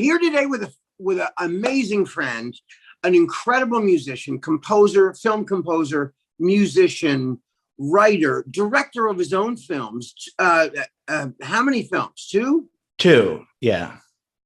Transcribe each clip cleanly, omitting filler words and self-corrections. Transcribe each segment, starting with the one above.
here today with an amazing friend, an incredible musician, composer, film composer, musician, writer, director of his own films. How many films? Two? Two, yeah.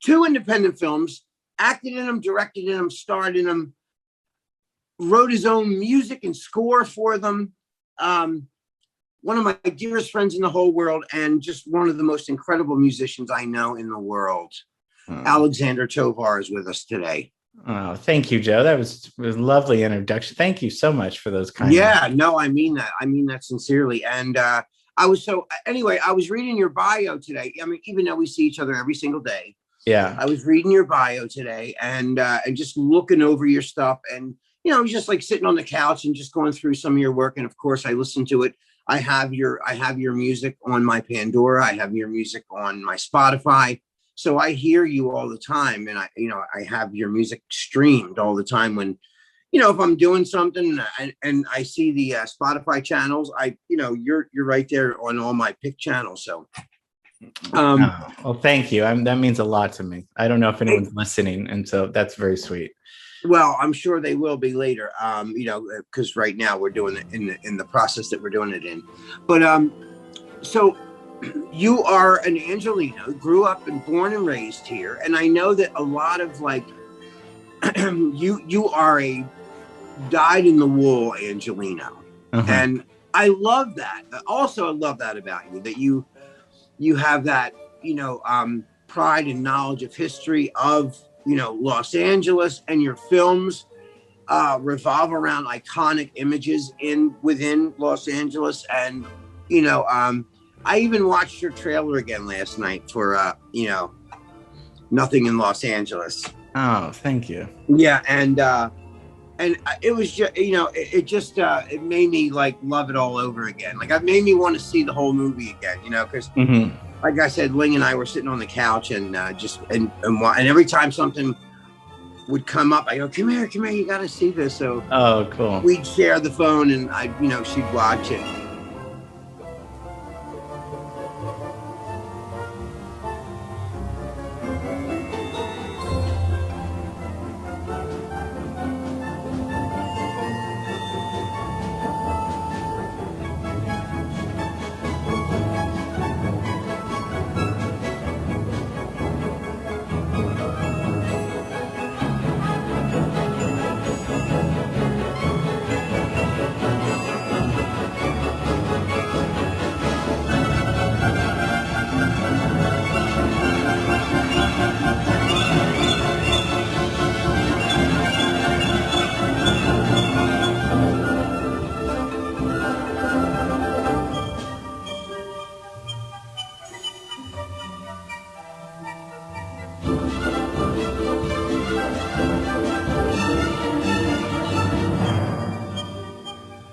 Two independent films, acted in them, directed in them, starred in them, wrote his own music and score for them. One of my dearest friends in the whole world, and just one of the most incredible musicians I know in the world. Alexander Tovar is with us today. Oh, thank you, Joe. That was a lovely introduction. Thank you so much for those kind of... no, I mean that. I mean that sincerely. And I was reading your bio today. I mean, even though we see each other every single day. Yeah. I was reading your bio today and just looking over your stuff and, just like sitting on the couch and just going through some of your work. And of course I listened to it. I have your music on my Pandora. I have your music on my Spotify. So I hear you all the time, and I have your music streamed all the time when, if I'm doing something and I see the Spotify channels, you're right there on all my pick channels. So, well, thank you. That means a lot to me. I don't know if anyone's listening, and so that's very sweet. Well, I'm sure they will be later. Because right now we're doing it in the process that we're doing it in. But so. You are an Angelino, grew up and born and raised here. And I know that a lot of you are a dyed in the wool Angelino. And I love that. Also, I love that about you, that you have that, pride and knowledge of history of, Los Angeles, and your films revolve around iconic images within Los Angeles. And, I even watched your trailer again last night for, Nothing in Los Angeles. Oh, thank you. Yeah. And it was just, it made me love it all over again. It made me want to see the whole movie again, because like I said, Ling and I were sitting on the couch and and every time something would come up, I go, come here, you got to see this. So, oh, cool. We'd share the phone and she'd watch it.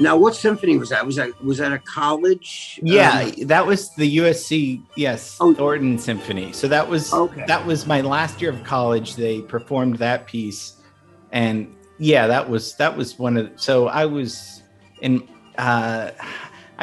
Now, what symphony was that? Was that a college? Yeah, that was the USC, yes, Thornton Symphony. So that was my last year of college. They performed that piece, and yeah, that was one of. So I was in. I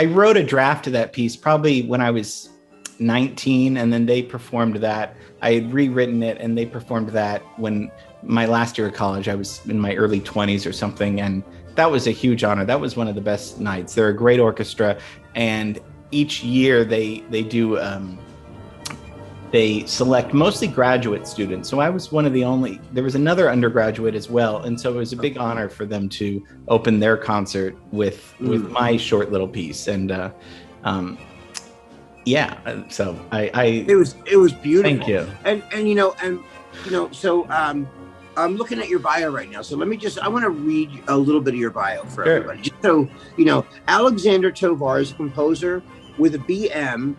wrote a draft of that piece probably when I was 19, and then they performed that. I had rewritten it, and they performed that when my last year of college. I was in my early 20s or something, and that was a huge honor. That was one of the best nights. They're a great orchestra, and each year they do they select mostly graduate students. So I was one of the only. There was another undergraduate as well, and so it was a big honor for them to open their concert with my short little piece. And yeah, so it was beautiful. Thank you. And so I'm looking at your bio right now. So I want to read a little bit of your bio for everybody. Just so Alexander Tovar is a composer with a BM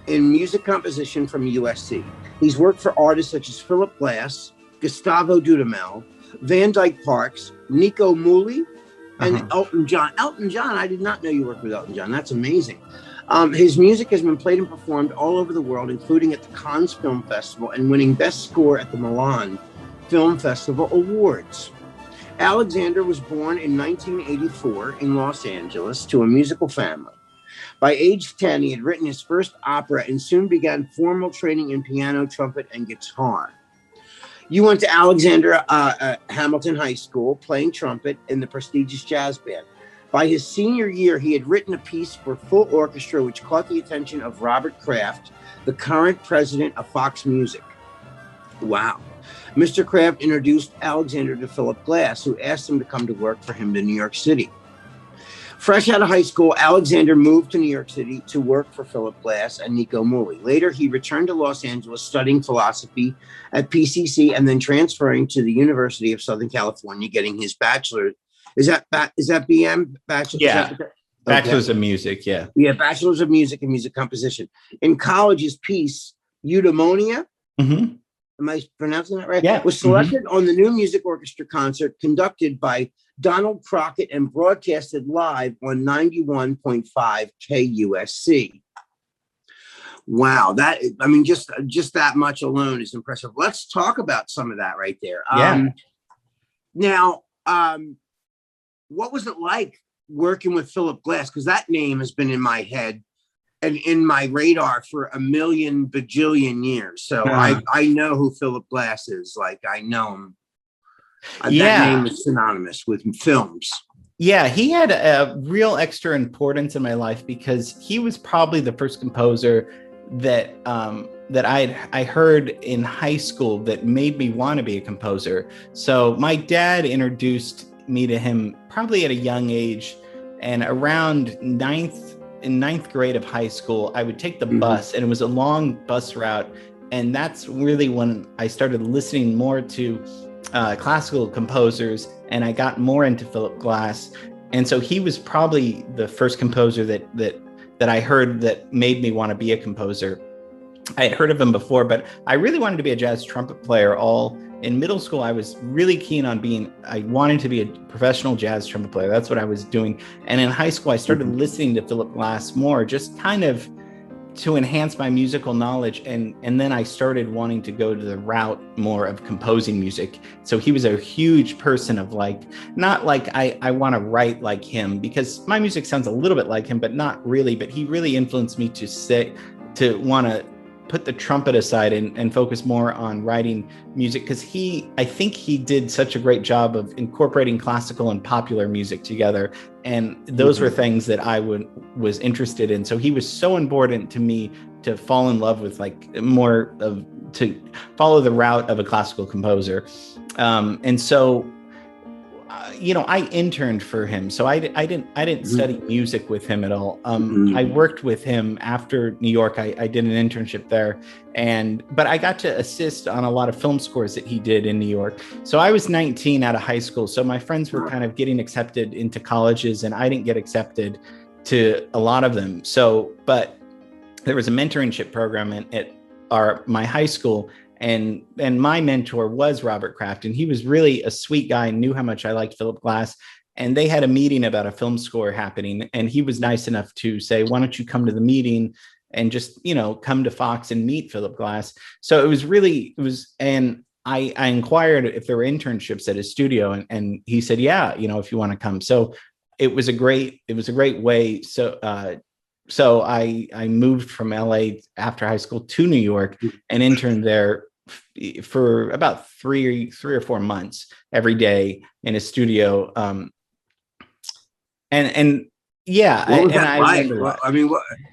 in music composition from USC. He's worked for artists such as Philip Glass, Gustavo Dudamel, Van Dyke Parks, Nico Muhly, and Elton John. Elton John, I did not know you worked with Elton John. That's amazing. His music has been played and performed all over the world, including at the Cannes Film Festival and winning Best Score at the Milan Film Festival Awards. Alexander was born in 1984 in Los Angeles to a musical family. By age 10, he had written his first opera and soon began formal training in piano, trumpet, and guitar. You went to Alexander Hamilton High School playing trumpet in the prestigious jazz band. By his senior year, he had written a piece for full orchestra which caught the attention of Robert Kraft, the current president of Fox Music. Wow. Mr. Kraft introduced Alexander to Philip Glass, who asked him to come to work for him in New York City. Fresh out of high school, Alexander moved to New York City to work for Philip Glass and Nico Muhly. Later, he returned to Los Angeles, studying philosophy at PCC and then transferring to the University of Southern California, getting his bachelor's. Is that BM? Bachelor's? Yeah. Bachelor's of Music, yeah. Yeah, Bachelor's of Music and Music Composition. In college, his piece, Eudaimonia, am I pronouncing that right? Yeah. Was selected on the New Music Orchestra concert conducted by Donald Crockett and broadcasted live on 91.5 KUSC. Wow, just that much alone is impressive. Let's talk about some of that right there. Now, what was it like working with Philip Glass? Because that name has been in my head and in my radar for a million bajillion years. So I know who Philip Glass is. Like, I know him. That name is synonymous with films. Yeah, he had a real extra importance in my life because he was probably the first composer that I heard in high school that made me want to be a composer. So my dad introduced me to him probably at a young age, and around ninth grade of high school, I would take the bus, and it was a long bus route, and that's really when I started listening more to classical composers, and I got more into Philip Glass. And so he was probably the first composer that I heard that made me want to be a composer. I had heard of him before, but I really wanted to be a jazz trumpet player. In middle school, I was really keen on I wanted to be a professional jazz trumpet player. That's what I was doing. And in high school, I started listening to Philip Glass more, just kind of to enhance my musical knowledge. And then I started wanting to go to the route more of composing music. So he was a huge person of not like I want to write like him, because my music sounds a little bit like him, but not really. But he really influenced me to want to put the trumpet aside and focus more on writing music, because I think he did such a great job of incorporating classical and popular music together, and those were things that I was interested in. So he was so important to me to fall in love with to follow the route of a classical composer, and so I interned for him, so I didn't study music with him at all. I worked with him after New York. I did an internship there, but I got to assist on a lot of film scores that he did in New York. So I was 19 out of high school, so my friends were kind of getting accepted into colleges, and I didn't get accepted to a lot of them. But there was a mentorship program at my high school. And my mentor was Robert Kraft, and he was really a sweet guy and knew how much I liked Philip Glass. And they had a meeting about a film score happening, and he was nice enough to say, why don't you come to the meeting and just, come to Fox and meet Philip Glass. So and I inquired if there were internships at his studio, and he said, yeah, if you want to come. So it was a great way. So I moved from LA after high school to New York and interned there for about 3 or 4 months every day in a studio.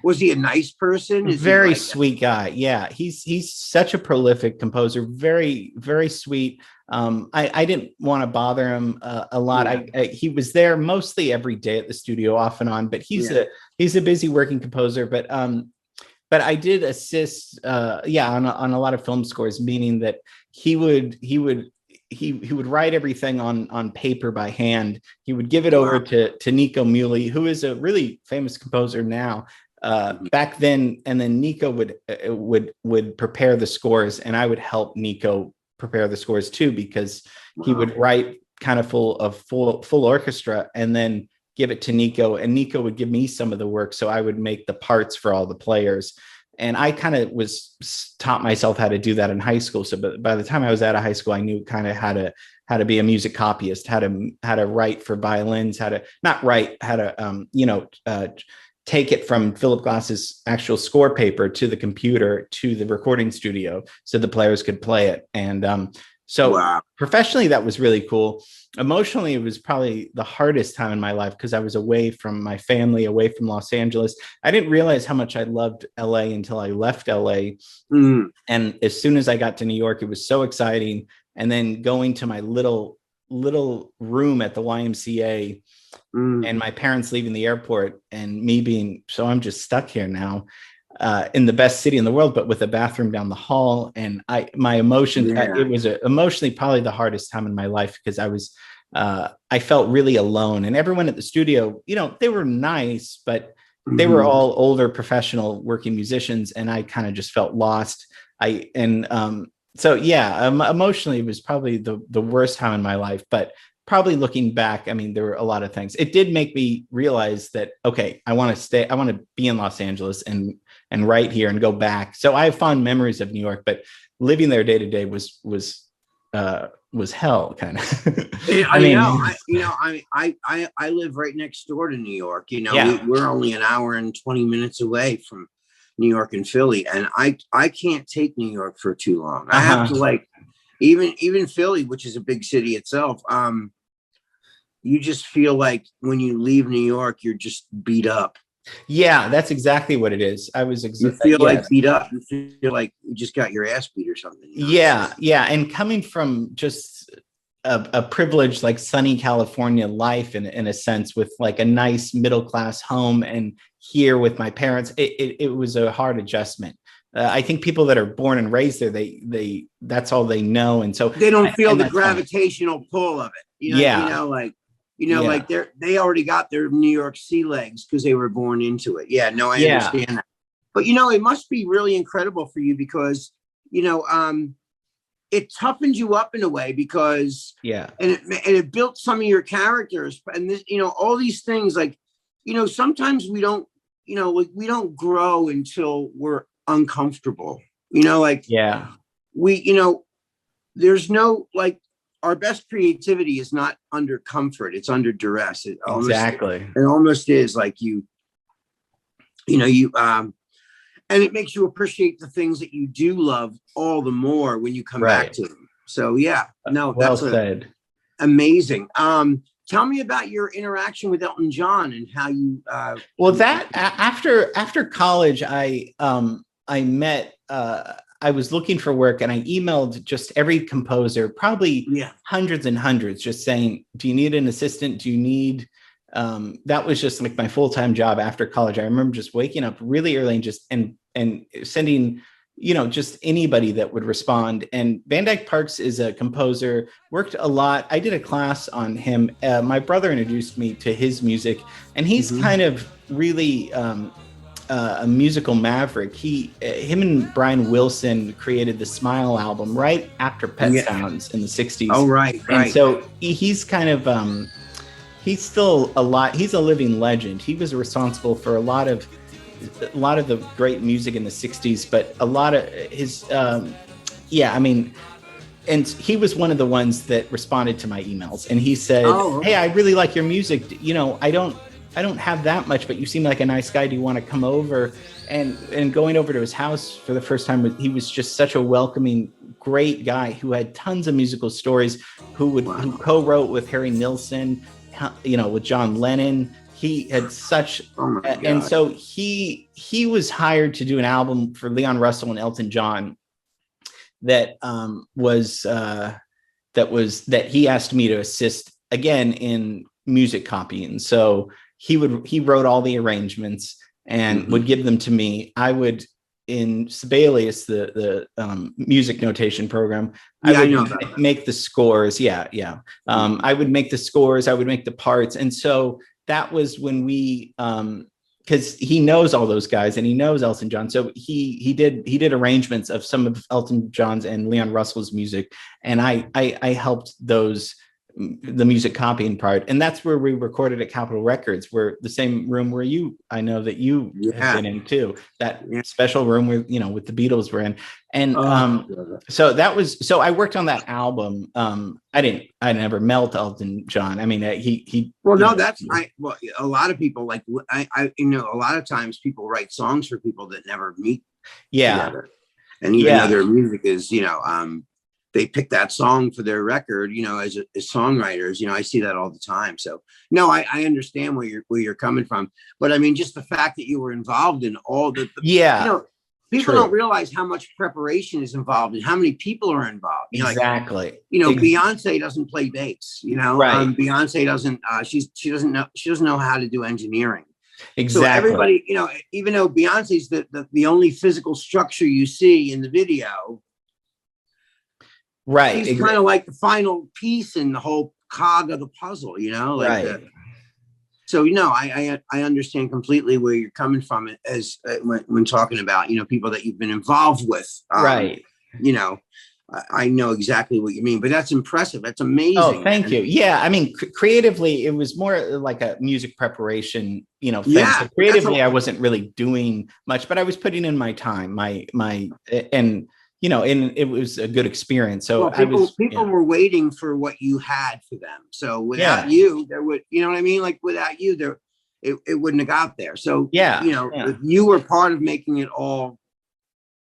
Was he a nice person? Very sweet guy. Yeah, he's such a prolific composer. Very, very sweet. I didn't want to bother him a lot. He was there mostly every day at the studio, off and on. But he's a busy working composer. But I did assist, on a lot of film scores, meaning that he would write everything on paper by hand. He would give it over to Nico Muhly, who is a really famous composer now. Back then, and then Nico would prepare the scores, and I would help Nico prepare the scores too, because he would write kind of full orchestra and then give it to Nico, and Nico would give me some of the work, so I would make the parts for all the players. And I kind of taught myself how to do that in high school. So by the time I was out of high school, I knew kind of how to be a music copyist, how to write for violins, take it from Philip Glass's actual score paper to the computer to the recording studio so the players could play it. And So professionally, that was really cool. Emotionally, it was probably the hardest time in my life because I was away from my family, away from Los Angeles. I didn't realize how much I loved LA until I left LA. And as soon as I got to New York, it was so exciting. And then going to my little room at the YMCA and my parents leaving the airport and me being, so I'm just stuck here now. In the best city in the world, but with a bathroom down the hall. And my emotions, it was emotionally probably the hardest time in my life because I felt really alone. And everyone at the studio, they were nice, but they were all older professional working musicians. And I kind of just felt lost. Emotionally, it was probably the worst time in my life, but probably looking back, I mean, there were a lot of things. It did make me realize that, okay, I want to be in Los Angeles and right here and go back. So I have fond memories of New York, but living there day to day was hell kind of. I live right next door to New York. We're only an hour and 20 minutes away from New York and Philly. And I can't take New York for too long. I have to even Philly, which is a big city itself. You just feel like when you leave New York, you're just beat up. Yeah, that's exactly what it is. You feel like beat up. You feel like you just got your ass beat or something. Yeah. And coming from just a privileged, like sunny California life in a sense, with like a nice middle class home, and here with my parents, it was a hard adjustment. I think people that are born and raised there, they that's all they know, and so they don't feel the gravitational pull of it. Like they already got their New York sea legs because they were born into it. I understand that. But it must be really incredible for you because it toughened you up in a way because and it built some of your characters and this, all these things sometimes we don't grow until we're uncomfortable. There's no our best creativity is not under comfort, it's under duress. It almost is like and it makes you appreciate the things that you do love all the more when you come back to them. So that's said. Amazing. Tell me about your interaction with Elton John and how you after college I met I was looking for work and I emailed just every composer, probably hundreds and hundreds, just saying, do you need an assistant? Do you need, that was just like my full-time job after college. I remember just waking up really early and just, and sending, just anybody that would respond. And Van Dyke Parks is a composer, worked a lot. I did a class on him. My brother introduced me to his music, and he's kind of really, a musical maverick. Him and Brian Wilson created the Smile album right after Pet Sounds in the 60s. Oh, right. And so he's kind of, he's still alive. He's a living legend. He was responsible for a lot of the great music in the 60s, but a lot of his, and he was one of the ones that responded to my emails, and he said, hey, I really like your music. I don't have that much, but you seem like a nice guy. Do you want to come over? And going over to his house for the first time, he was just such a welcoming, great guy who had tons of musical stories, who co-wrote with Harry Nilsson, with John Lennon. He had such, and so he was hired to do an album for Leon Russell and Elton John that he asked me to assist again in music copying. So he wrote all the arrangements and would give them to me. I would, in Sibelius, the music notation program, I would make the scores. I would make the scores, I would make the parts. And so that was when we, because he knows all those guys and he knows Elton John. So he did arrangements of some of Elton John's and Leon Russell's music. And I helped the music copying part, and that's where we recorded at Capitol Records, where the same room where I know that you have been in too, that special room where with the Beatles were in, and so I worked on that album. I never melt Elton John. I mean, he a lot of people a lot of times people write songs for people that never meet together, and even though their music is they pick that song for their record, as songwriters. I see that all the time. So no, I understand where you're coming from, but I mean, just the fact that you were involved in all people don't realize how much preparation is involved and how many people are involved. Exactly. Beyonce doesn't play bass. Right. Beyonce doesn't. She doesn't know. She doesn't know how to do engineering. Exactly. So everybody, even though Beyonce's the only physical structure you see in the video, right? She's kind of like the final piece in the whole cog of the puzzle. Right. So I understand completely where you're coming from as when talking about people that you've been involved with. Right. I know exactly what you mean, but that's impressive. That's amazing. Oh, thank you. Yeah, I mean, creatively, it was more like a music preparation, thing. Yeah, so creatively, I wasn't really doing much, but I was putting in my time, and it was a good experience. So people were waiting for what you had for them. So without you, there would, what I mean? Like without you, it wouldn't have got there. So you were part of making it all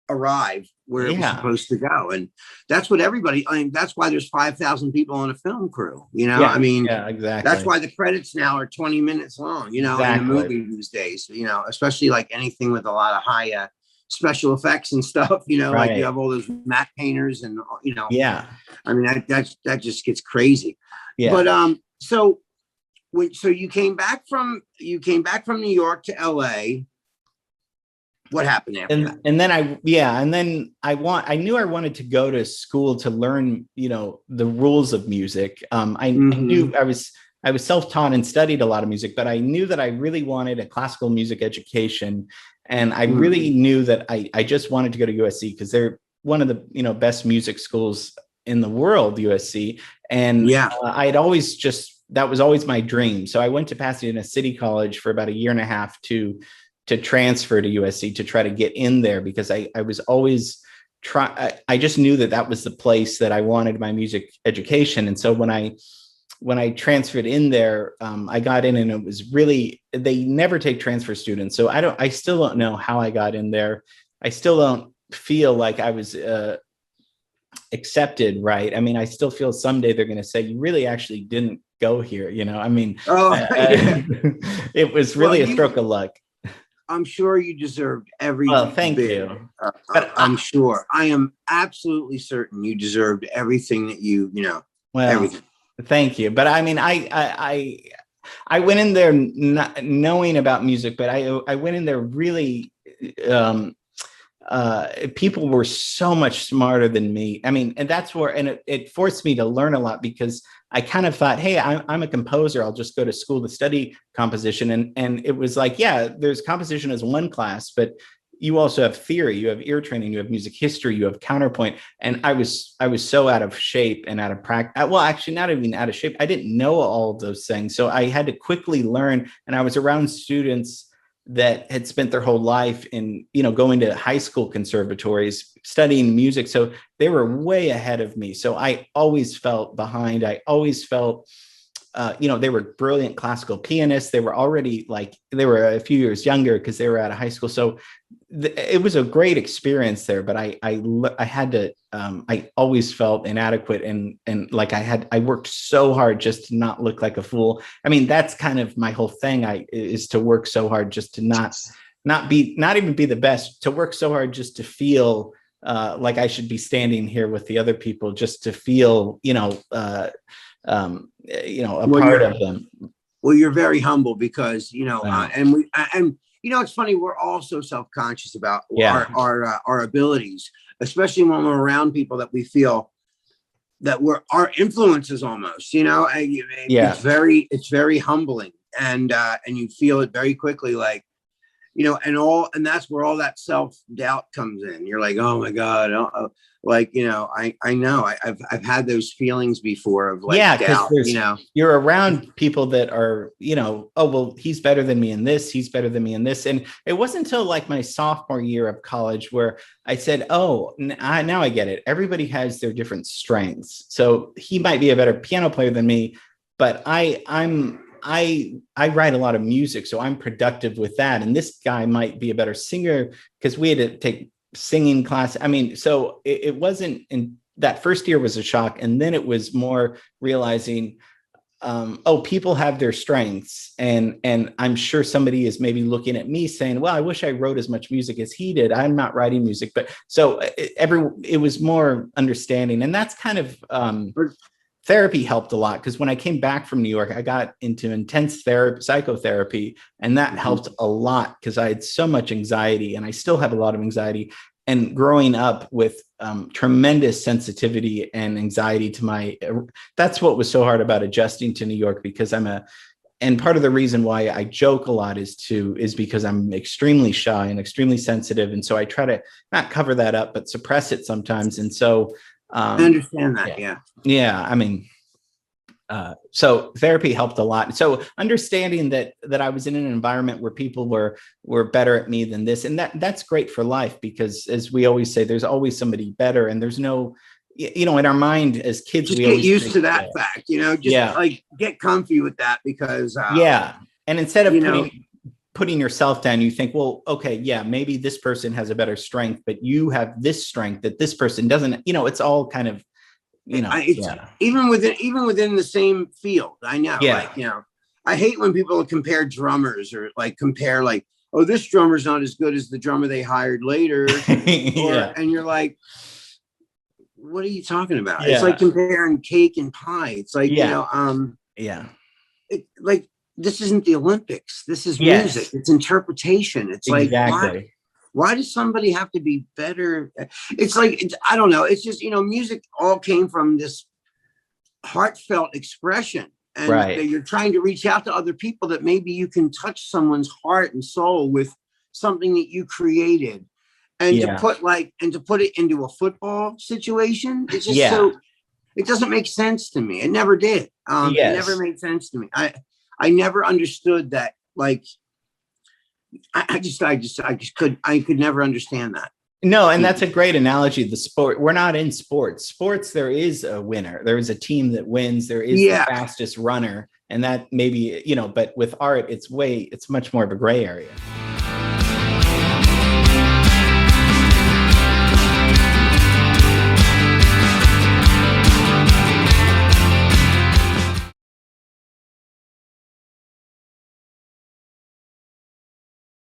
arrive where it was supposed to go, and that's what everybody. I mean, that's why there's 5,000 people on a film crew. I mean, exactly. That's why the credits now are 20 minutes long. In a movie these days. Especially like anything with a lot of high special effects and stuff. Like you have all those matte painters and Yeah. I mean that just gets crazy. Yeah. But so you came back from New York to LA. What happened after that? And then I knew I wanted to go to school to learn, the rules of music. I knew I was self-taught and studied a lot of music, but I knew that I really wanted a classical music education. And I really knew that I just wanted to go to USC because they're one of the, best music schools in the world, USC. And I'd always that was always my dream. So I went to Pasadena City College for about a year and a half to transfer to USC to try to get in there because I was always I just knew that was the place that I wanted my music education. And so when I transferred in there, I got in and it was really, they never take transfer students. So I still don't know how I got in there. I still don't feel like I was accepted. Right. I mean, I still feel someday they're going to say, you really actually didn't go here. I mean, it was really a stroke of luck. I'm sure you deserved every thank you. But I'm sure. I am absolutely certain you deserved everything that everything. Thank you. But I mean, I went in there not knowing about music, but I went in there really, people were so much smarter than me. I mean, and that's where, and it forced me to learn a lot because I kind of thought, hey, I'm a composer. I'll just go to school to study composition. And it was like, there's composition as one class, but you also have theory, you have ear training, you have music history, you have counterpoint. And I was so out of shape and out of practice. Well, actually not even out of shape. I didn't know all of those things. So I had to quickly learn. And I was around students that had spent their whole life in, going to high school conservatories, studying music. So they were way ahead of me. So I always felt behind. I always felt, they were brilliant classical pianists. They were already they were a few years younger because they were out of high school. So it was a great experience there, but I had to, I always felt inadequate and like I worked so hard just to not look like a fool. I mean, that's kind of my whole thing is to work so hard just to not even be the best, to work so hard just to feel like I should be standing here with the other people, just to feel, a part of them. Well, you're very humble because, and it's funny. We're all so self-conscious about our abilities, especially when we're around people that we feel that we're our influences almost, it's very humbling and you feel it very quickly, like, and that's where all that self-doubt comes in. You're like, oh my God. I know I've had those feelings before of doubt, you're around people that are, oh, well, he's better than me in this. He's better than me in this. And it wasn't until my sophomore year of college where I said, oh, now I get it. Everybody has their different strengths. So he might be a better piano player than me, but I write a lot of music, so I'm productive with that. And this guy might be a better singer because we had to take singing class. I mean, so it wasn't that first year was a shock. And then it was more realizing, people have their strengths. And I'm sure somebody is maybe looking at me saying, well, I wish I wrote as much music as he did. I'm not writing music. But so it was more understanding. And that's kind of, therapy helped a lot, because when I came back from New York, I got into intense psychotherapy, and that helped a lot because I had so much anxiety, and I still have a lot of anxiety. And growing up with tremendous sensitivity and anxiety that's what was so hard about adjusting to New York, because and part of the reason why I joke a lot is because I'm extremely shy and extremely sensitive. And so I try to not cover that up, but suppress it sometimes. And so I understand that. Yeah. Yeah. I mean, so therapy helped a lot. So understanding that I was in an environment where people were better at me than this, and that's great for life, because as we always say, there's always somebody better, and there's no, in our mind as kids, just get used to that fact, just like get comfy with that, because and instead of putting yourself down, you think, well, okay, yeah, maybe this person has a better strength, but you have this strength that this person doesn't. It's all kind of, even within the same field. I know, I hate when people compare drummers, or like compare like, oh, this drummer's not as good as the drummer they hired later, and you're like, what are you talking about? It's like comparing cake and pie. It's like, like, this isn't the Olympics. This is music. It's interpretation. It's exactly. Like, why does somebody have to be better? It's like, I don't know. It's just, music all came from this heartfelt expression. And that you're trying to reach out to other people, that maybe you can touch someone's heart and soul with something that you created. And to put it into a football situation, it's just so, it doesn't make sense to me. It never did. It never made sense to me. I never understood that. Like, I could never understand that. No, and that's a great analogy. The sport, we're not in sports. Sports, there is a winner. There is a team that wins. There is the fastest runner. And that maybe, but with art, it's much more of a gray area.